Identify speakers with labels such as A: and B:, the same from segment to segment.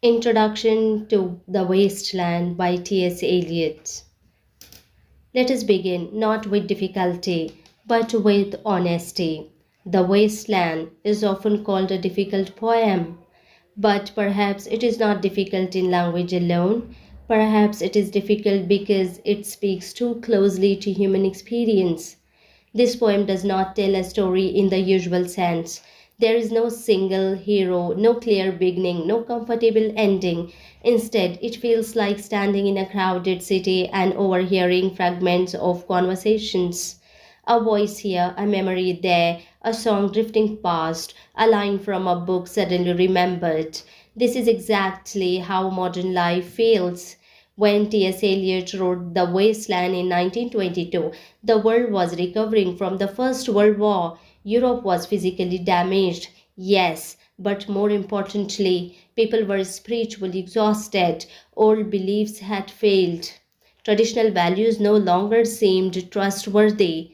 A: Introduction to The Wasteland by T.S. Eliot. Let us begin not with difficulty, but with honesty. The Wasteland is often called a difficult poem, but perhaps it is not difficult in language alone. Perhaps it is difficult because it speaks too closely to human experience. This poem does not tell a story in the usual sense. There is no single hero, no clear beginning, no comfortable ending. Instead, it feels like standing in a crowded city and overhearing fragments of conversations. A voice here, a memory there, a song drifting past, a line from a book suddenly remembered. This is exactly how modern life feels. When T.S. Eliot wrote The Wasteland in 1922, the world was recovering from the First World War. Europe was physically damaged, yes, but more importantly, people were spiritually exhausted. Old beliefs had failed. Traditional values no longer seemed trustworthy.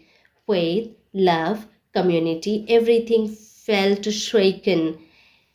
A: Faith, love, community, everything felt shaken.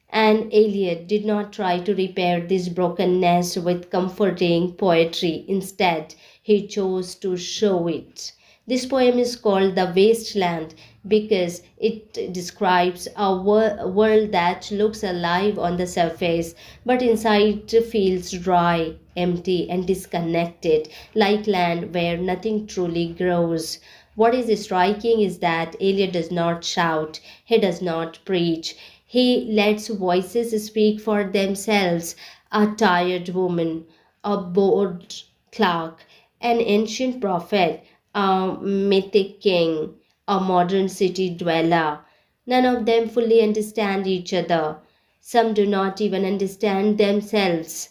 A: And Eliot did not try to repair this brokenness with comforting poetry. Instead, he chose to show it. This poem is called The Wasteland because it describes a world that looks alive on the surface, but inside feels dry, empty, and disconnected, like land where nothing truly grows. What is striking is that Eliot does not shout, he does not preach. He lets voices speak for themselves. A tired woman, a bored clerk, an ancient prophet, a mythic king, a modern city dweller. None of them fully understand each other. Some do not even understand themselves.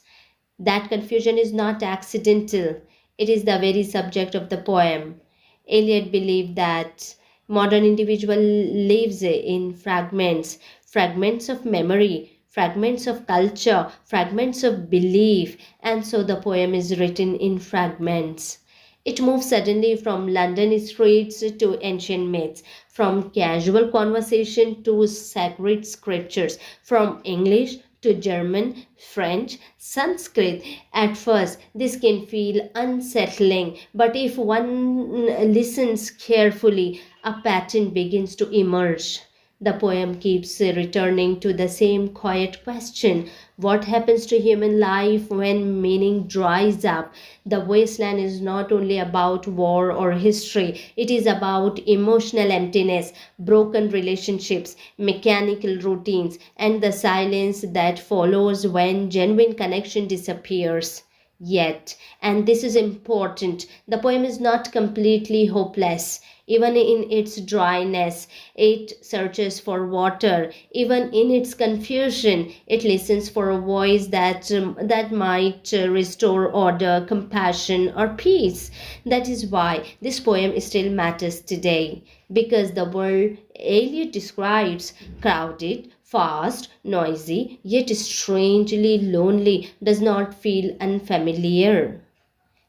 A: That confusion is not accidental, it is the very subject of the poem. Eliot believed that modern individual lives in fragments, fragments of memory, fragments of culture, fragments of belief, and so the poem is written in fragments. It moves suddenly from London streets to ancient myths, from casual conversation to sacred scriptures, from English to German, French, Sanskrit. At first, this can feel unsettling, but if one listens carefully, a pattern begins to emerge. The poem keeps returning to the same quiet question: what happens to human life when meaning dries up? The wasteland is not only about war or history, it is about emotional emptiness, broken relationships, mechanical routines, and the silence that follows when genuine connection disappears. Yet, and this is important, the poem is not completely hopeless. Even in its dryness, it searches for water. Even in its confusion, it listens for a voice that might restore order, compassion, or peace. That is why this poem still matters today, because the world Eliot describes, crowded, fast, noisy, yet strangely lonely, does not feel unfamiliar.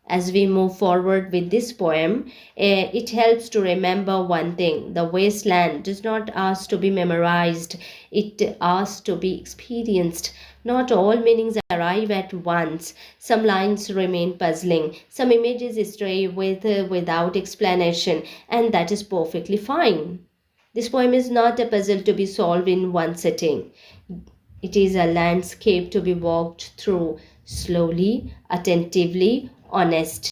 A: As we move forward with this poem, it helps to remember one thing: the wasteland does not ask to be memorized, it asks to be experienced. Not all meanings arrive at once. Some lines remain puzzling, some images stray without explanation, and that is perfectly fine. This poem is not a puzzle to be solved in one sitting. It is a landscape to be walked through slowly, attentively, honestly.